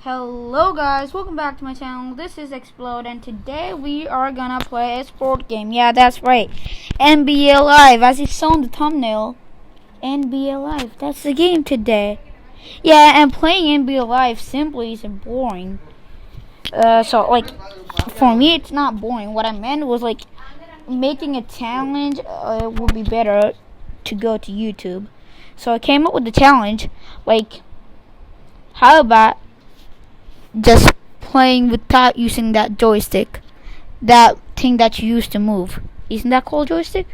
Hello guys, welcome back to my channel. This is Explode and today we are gonna play a sport game. Yeah, that's right. NBA Live, as you saw in the thumbnail. NBA Live, that's the game today. Yeah, and playing NBA Live simply isn't boring. So like, for me it's not boring. What I meant was like, making a challenge would be better to go to YouTube. So I came up with the challenge, like, how about just playing without using that joystick, that thing that you use to move. Isn't that called joystick?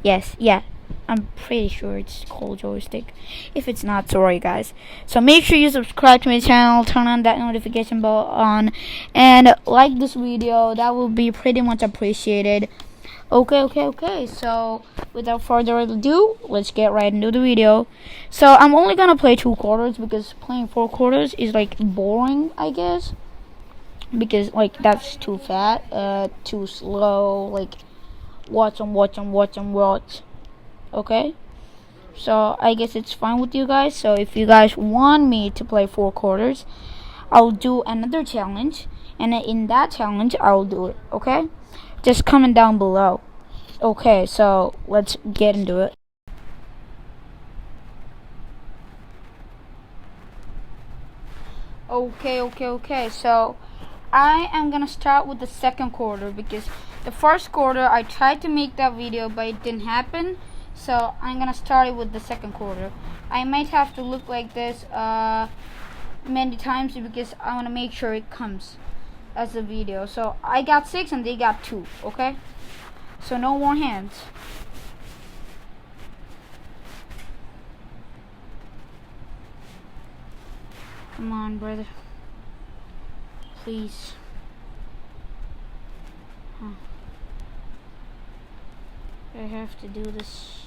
Yes, yeah, I'm pretty sure it's called joystick. If it's not, sorry guys. So make sure you subscribe to my channel, turn on that notification bell on, and like this video. That will be pretty much appreciated. Okay. So without further ado, let's get right into the video. So I'm only gonna play 2 quarters because playing 4 quarters is like boring, I guess. Because like that's too fat, too slow. Like watch. Okay. So I guess it's fine with you guys. So if you guys want me to play 4 quarters, I'll do another challenge, and in that challenge I'll do it. Okay. Just comment down below. Okay, so let's get into it. Okay. So I am gonna start with the second quarter because the first quarter I tried to make that video but it didn't happen. So I'm gonna start it with the second quarter. I might have to look like this many times because I want to make sure it comes as a video. So I got 6 and they got 2. Okay, so no more hands. Come on, brother. Please. I have to do this.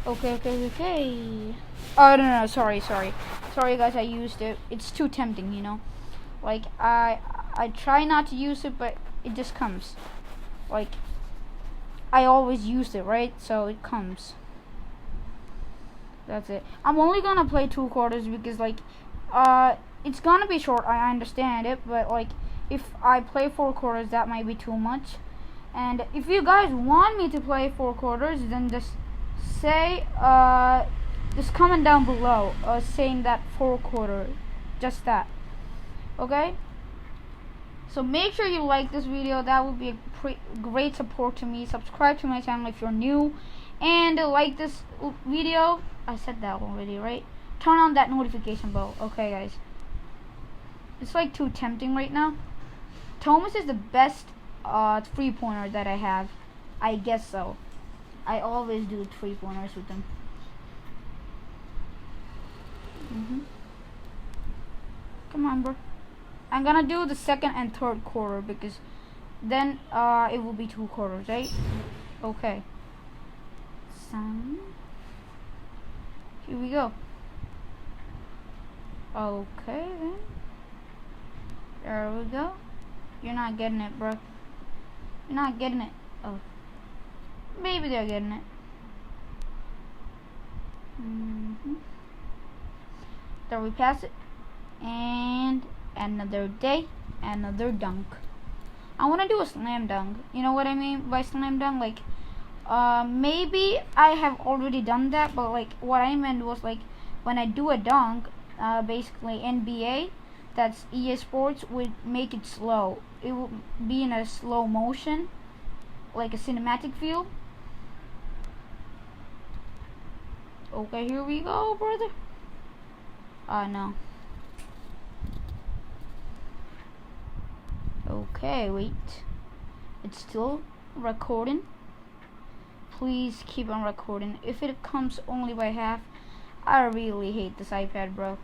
Okay. Oh no, sorry guys, I used it. It's too tempting, you know. Like I try not to use it, but it just comes. Like I always use it, right? So it comes. That's it. I'm only gonna play 2 quarters because like it's gonna be short. I understand it, but like if I play 4 quarters, that might be too much. And if you guys want me to play 4 quarters, then just say just comment down below saying that 4 quarter, just that. Okay. So make sure you like this video. That would be a great support to me. Subscribe to my channel if you're new, and like this video. I said that already, right? Turn on that notification bell. Okay, guys. It's like too tempting right now. Thomas is the best 3-pointer that I have. I guess so. I always do 3-pointers with him. Come on, bro. I'm gonna do the second and third quarter because then it will be 2 quarters, right? Okay. Here we go. Okay then. There we go. You're not getting it, bro. You're not getting it. Oh. Maybe they're getting it. There we pass it. And another day, another dunk. I want to do a slam dunk. You know what I mean by slam dunk? Like, maybe I have already done that, but like what I meant was like when I do a dunk, basically NBA, that's EA Sports, would make it slow. It will be in a slow motion, like a cinematic view. Okay, here we go, brother. No. Okay, wait. It's still recording. Please keep on recording. If it comes only by half, I really hate this iPad, bro.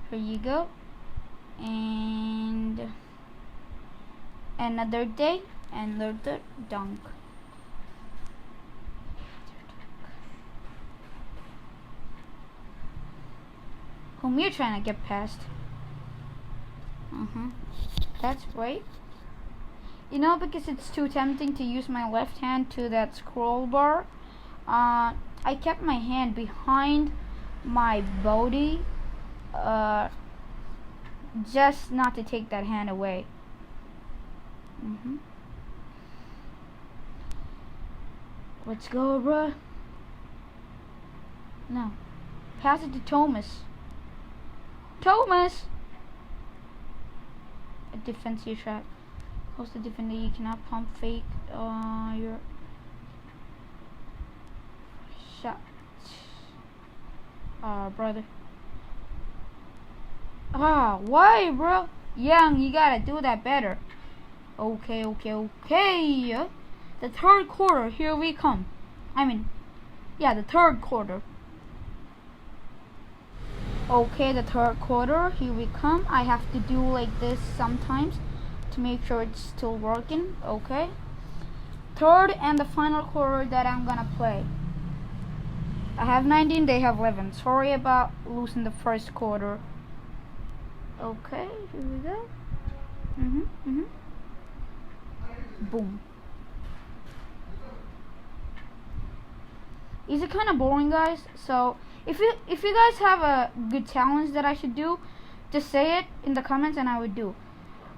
Here you go. And another day, another dunk. Whom you're trying to get past. That's right. You know, because it's too tempting to use my left hand to that scroll bar, I kept my hand behind my body, just not to take that hand away. Let's go, bruh. No. Pass it to Thomas. Thomas! A defensive trap. Host the defender, you cannot pump fake your shot. Brother. Why, bro? Young, you gotta do that better. Okay. The third quarter, here we come. The third quarter. Okay, the third quarter, here we come. I have to do like this sometimes to make sure it's still working. Okay. Third and the final quarter that I'm gonna play. I have 19, they have 11. Sorry about losing the first quarter. Okay, here we go. Boom. Is it kind of boring, guys? So if you guys have a good challenge that I should do, just say it in the comments and I would do.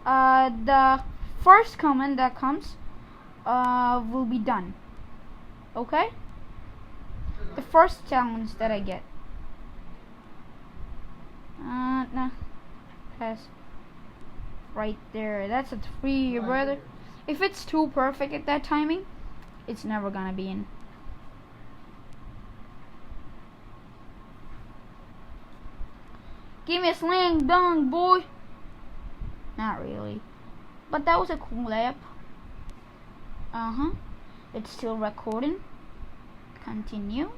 The first comment that comes will be done. Okay? The first challenge that I get. Nah. Pass. Right there. That's a 3, brother. If it's too perfect at that timing, it's never gonna be in. Give me a slam dunk, boy. Not really. But that was a cool lap. It's still recording. Continue.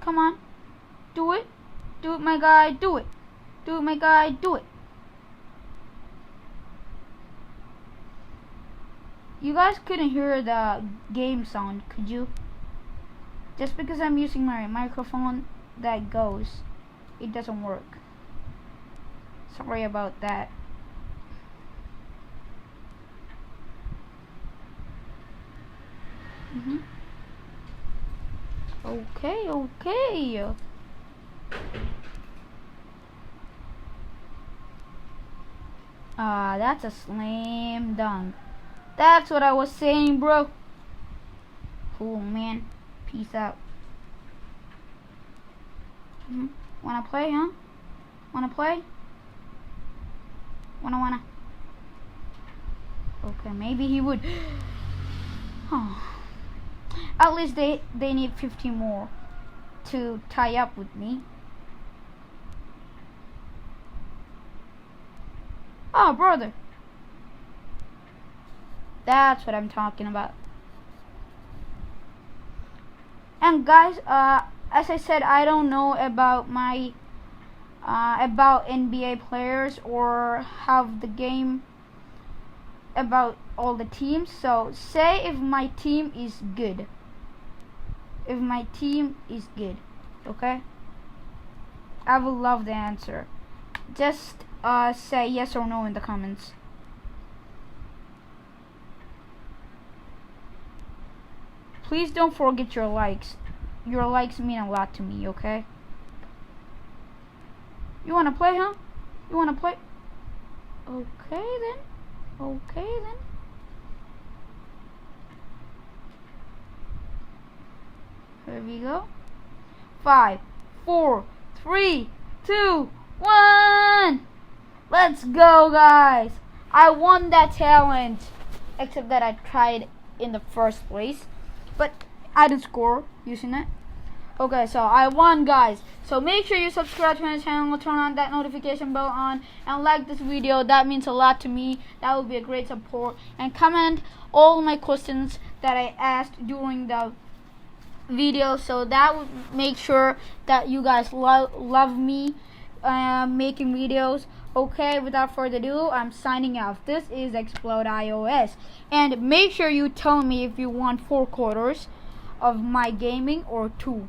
Come on. Do it. Do it, my guy. Do it. Do it, my guy. Do it. You guys couldn't hear the game sound, could you? Just because I'm using my microphone that goes, it doesn't work. Sorry about that. Okay. That's a slam dunk. That's what I was saying, bro. Cool, man. Peace out. Wanna play, huh? Wanna play? Wanna. Okay, maybe he would. At least they need 50 more to tie up with me. Oh, brother. That's what I'm talking about. And guys, as I said, I don't know about my about NBA players or have the game about all the teams. So say if my team is good. If my team is good, okay? I would love the answer. Just say yes or no in the comments. Please don't forget your likes. Your likes mean a lot to me, okay? You wanna play, huh? You wanna play? Okay then. Here we go. 5, 4, 3, 2, 1. Let's go, guys. I won that challenge. Except that I tried in the first place. But I didn't score using it. Okay, so I won, guys. So make sure you subscribe to my channel, turn on that notification bell on, and like this video. That means a lot to me. That would be a great support. And comment all my questions that I asked during the video, so that would make sure that you guys love me making videos. Okay, without further ado, I'm signing off. This is Explode iOS, and make sure you tell me if you want 4 quarters of my gaming or 2.